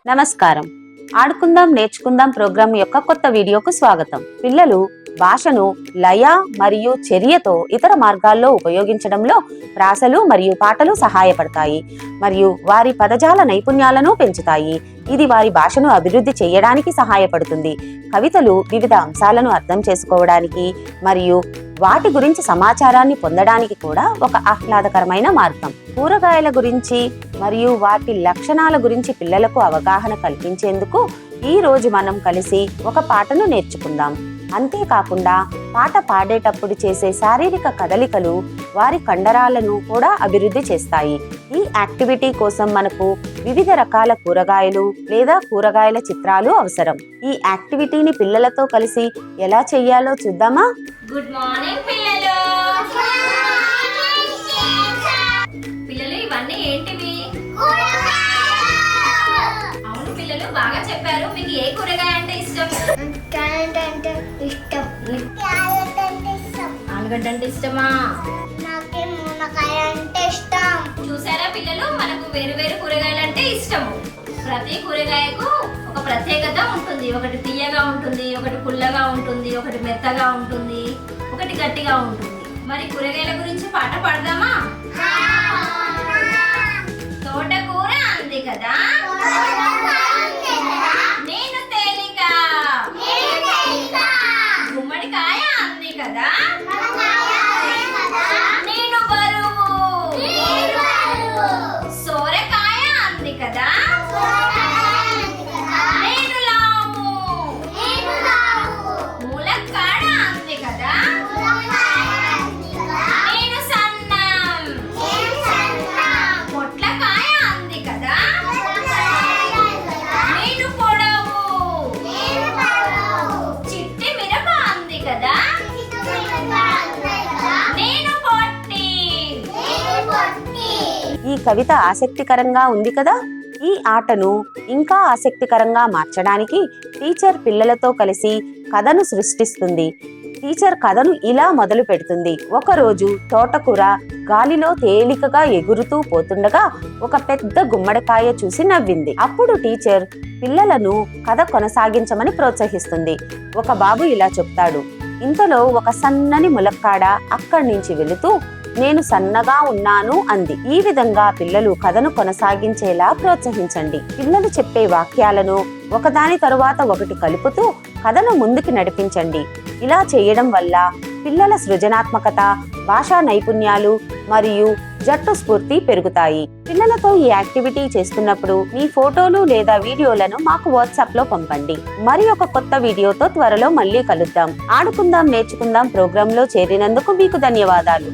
నమస్కారం. ఆడుకుందాం నేర్చుకుందాం ప్రోగ్రాం యొక్క కొత్త వీడియోకు స్వాగతం. పిల్లలు భాషను లయ మరియు చర్యతో ఇతర మార్గాల్లో ఉపయోగించడంలో ప్రాసలు మరియు పాటలు సహాయపడతాయి మరియు వారి పదజాల నైపుణ్యాలను పెంచుతాయి. ఇది వారి భాషను అభివృద్ధి చేయడానికి సహాయపడుతుంది. కవితలు వివిధ అంశాలను అర్థం చేసుకోవడానికి మరియు వాటి గురించి సమాచారాన్ని పొందడానికి కూడా ఒక ఆహ్లాదకరమైన మార్గం. కూరగాయల గురించి మరియు వాటి లక్షణాల గురించి పిల్లలకు అవగాహన కల్పించేందుకు ఈ రోజు మనం కలిసి ఒక పాటను నేర్చుకుందాం. అంతేకాకుండా పాట పాడేటప్పుడు చేసే శారీరక కదలికలు వారి కండరాలను కూడా అభివృద్ధి చేస్తాయి. ఈ యాక్టివిటీ కోసం మనకు వివిధ రకాల కూరగాయలు లేదా కూరగాయల చిత్రాలు అవసరం. ఈ యాక్టివిటీని పిల్లలతో కలిసి ఎలా చెయ్యాలో చూద్దామా? గుడ్ మార్నింగ్ పిల్లలు. పిల్లలు ఇవన్నీ ఏంటివి? అవును పిల్లలు, బాగా చెప్పారు. మీకు ఏ కూరగాయ అంటే ఇష్టం? క్యారెట్ అంటే ఇష్టం. ఆలుగడ్డ అంటే ఇష్టమా? నాకే మునక్కాయ అంటే ఇష్టం. చూసారా పిల్లలు, మనకు వేరు వేరు కూరగాయలు అంటే ఇష్టము. ప్రతి కూరగాయకు ఒక ప్రత్యేకత ఉంటుంది. ఒకటి తీయగా ఉంటుంది, ఒకటి పుల్లగా ఉంటుంది, ఒకటి మెత్తగా ఉంటుంది, ఒకటి గట్టిగా ఉంటుంది. మరి కూరగాయల గురించి పాట పాడదామా? తోటకూర అంది కదా, నేను తేలిక. గుమ్మడికాయ అంది కదా, నేను బరువు. సోరకాయ అంది కదా, నేను లావు. ములక్కాడ అంది కదా, నేను సన్నం. పొట్లకాయ అంది కదా, నేను పొడవు. చిట్టి మిరప అంది కదా, నేను పొట్టి. ఈ కవిత ఆసక్తికరంగా ఉంది కదా. ఈ ఆటను ఇంకా ఆసక్తికరంగా మార్చడానికి టీచర్ పిల్లలతో కలిసి కథను సృష్టిస్తుంది. టీచర్ కథను ఇలా మొదలు పెడుతుంది. ఒకరోజు తోటకూర గాలిలో తేలికగా ఎగురుతూ పోతుండగా ఒక పెద్ద గుమ్మడికాయ చూసి నవ్వింది. అప్పుడు టీచర్ పిల్లలను కథ కొనసాగించమని ప్రోత్సహిస్తుంది. ఒక బాబు ఇలా చెప్తాడు, ఇంతలో ఒక సన్నని ములక్కాడ అక్కడి నుంచి వెళుతూ నేను సన్నగా ఉన్నాను అంది. ఈ విధంగా పిల్లలు కథను కొనసాగించేలా ప్రోత్సహించండి. పిల్లలు చెప్పే వాక్యాలను ఒకదాని తరువాత ఒకటి కలుపుతూ కథను ముందుకు నడిపించండి. ఇలా చేయడం వల్ల పిల్లల సృజనాత్మకత, భాషా నైపుణ్యాలు మరియు జట్టు స్ఫూర్తి పెరుగుతాయి. పిల్లలతో ఈ యాక్టివిటీ చేస్తున్నప్పుడు మీ ఫోటోలు లేదా వీడియోలను మాకు వాట్సాప్ లో పంపండి. మరి ఒక కొత్త వీడియోతో త్వరలో మళ్ళీ కలుద్దాం. ఆడుకుందాం నేర్చుకుందాం ప్రోగ్రాంలో చేరినందుకు మీకు ధన్యవాదాలు.